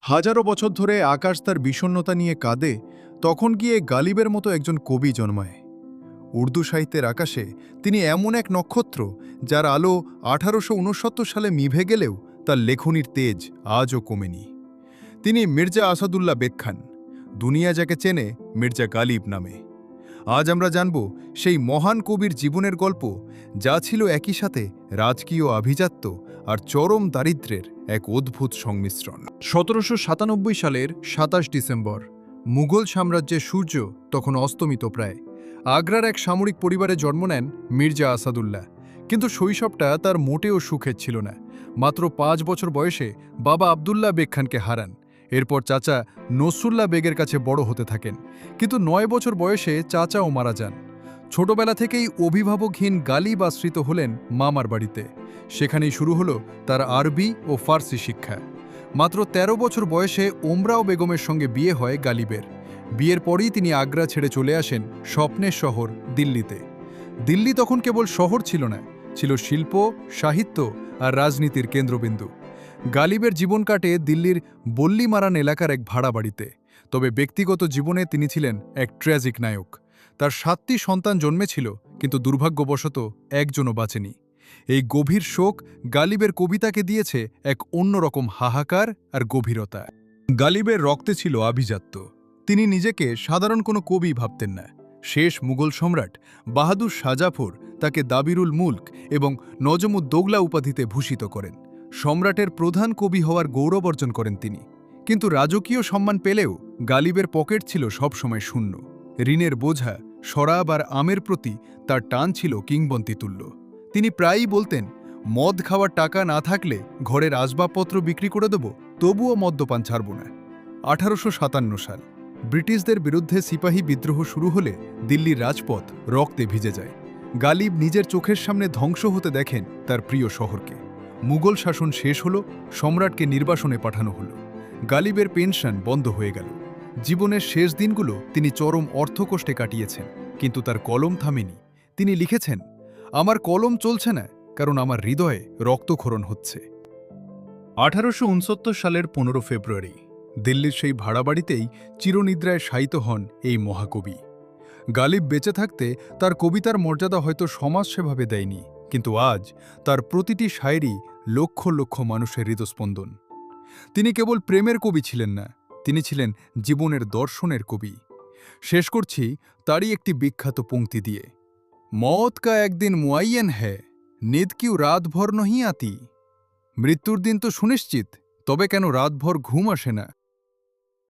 হাজারো বছর ধরে আকাশ তার বিষণ্ণতা নিয়ে কাঁদে, তখন গিয়ে গালিবের মতো একজন কবি জন্মায়। উর্দু সাহিত্যের আকাশে তিনি এমন এক নক্ষত্র, যার আলো 1869 সালে নিভে গেলেও তার লেখনীর তেজ আজও কমেনি। তিনি মির্জা আসাদুল্লাহ বেগ খান, দুনিয়া যাকে চেনে মির্জা গালিব নামে। আজ আমরা জানব সেই মহান কবির জীবনের গল্প, যা ছিল একই সাথে রাজকীয় আভিজাত্য আর চরম দারিদ্র্যের এক অদ্ভুত সংমিশ্রণ। 1797 সালের 27 ডিসেম্বর, মুঘল সাম্রাজ্যের সূর্য তখন অস্তমিত প্রায়। আগ্রার এক সামরিক পরিবারে জন্ম নেন মির্জা আসাদুল্লাহ। কিন্তু শৈশবটা তার মোটেও সুখের ছিল না। মাত্র 5 বছর বয়সে বাবা আবদুল্লাহ বেগ খানকে হারান। এরপর চাচা নসরুল্লাহ বেগের কাছে বড় হতে থাকেন। কিন্তু 9 বছর বয়সে চাচাও মারা যান। ছোটবেলা থেকেই অভিভাবকহীন গালিব আশ্রিত হলেন মামার বাড়িতে। সেখানেই শুরু হলো তার আরবি ও ফার্সি শিক্ষা। মাত্র 13 বছর বয়সে ওমরাও বেগমের সঙ্গে বিয়ে হয় গালিবের। বিয়ের পরই তিনি আগ্রা ছেড়ে চলে আসেন স্বপ্নের শহর দিল্লিতে। দিল্লি তখন কেবল শহর ছিল না, ছিল শিল্প, সাহিত্য আর রাজনীতির কেন্দ্রবিন্দু। গালিবের জীবন কাটে দিল্লির বল্লিমারান এলাকার এক ভাড়া বাড়িতে। তবে ব্যক্তিগত জীবনে তিনি ছিলেন এক ট্র্যাজিক নায়ক। তার 7টি সন্তান জন্মেছিল, কিন্তু দুর্ভাগ্যবশত একজনও বাঁচেনি। এই গভীর শোক গালিবের কবিতাকে দিয়েছে এক অন্যরকম হাহাকার আর গভীরতা। গালিবের রক্তে ছিল আভিজাত্য। তিনি নিজেকে সাধারণ কোনো কবি ভাবতেন না। শেষ মুঘল সম্রাট বাহাদুর শাহ জাফর তাকে দাবিরুল মুল্ক এবং নজমুদ্দৌলা উপাধিতে ভূষিত করেন। সম্রাটের প্রধান কবি হওয়ার গৌরব অর্জন করেন তিনি। কিন্তু রাজকীয় সম্মান পেলেও গালিবের পকেট ছিল সবসময় শূন্য। ঋণের বোঝা, শরাব আর আমের প্রতি তার টান ছিল কিংবদন্তিতুল্য। তিনি প্রায়ই বলতেন, মদ খাওয়ার টাকা না থাকলে ঘরের আসবাবপত্র বিক্রি করে দেব, তবুও মদ্যপান ছাড়ব না। 1857 সাল, ব্রিটিশদের বিরুদ্ধে সিপাহী বিদ্রোহ শুরু হলে দিল্লির রাজপথ রক্তে ভিজে যায়। গালিব নিজের চোখের সামনে ধ্বংস হতে দেখেন তার প্রিয় শহরকে। মুঘল শাসন শেষ হলো, সম্রাটকে নির্বাসনে পাঠানো হলো। গালিবের পেনশন বন্ধ হয়ে গেল। জীবনের শেষ দিনগুলো তিনি চরম অর্থকষ্টে কাটিয়েছেন, কিন্তু তার কলম থামেনি। তিনি লিখেছেন, আমার কলম চলছে না, কারণ আমার হৃদয়ে রক্তক্ষরণ হচ্ছে। 1869 সালের 15 ফেব্রুয়ারি, দিল্লির সেই ভাড়া বাড়িতেই চিরনিদ্রায় শায়িত হন এই মহাকবি। গালিব বেঁচে থাকতে তার কবিতার মর্যাদা হয়তো সমাজ সেভাবে দেয়নি, কিন্তু আজ তার প্রতিটি শায়েরি লক্ষ লক্ষ মানুষের হৃদস্পন্দন। তিনি কেবল প্রেমের কবি ছিলেন না, তিনি ছিলেন জীবনের দর্শনের কবি। শেষ করছি তারই একটি বিখ্যাত পংক্তি দিয়ে, মौत का एक दिन मुअय्यन है, नींद क्यों रात भर नहीं आती। মৃত্যুর দিন তো সুনিশ্চিত, তবে কেন রাতভর ঘুম আসে না।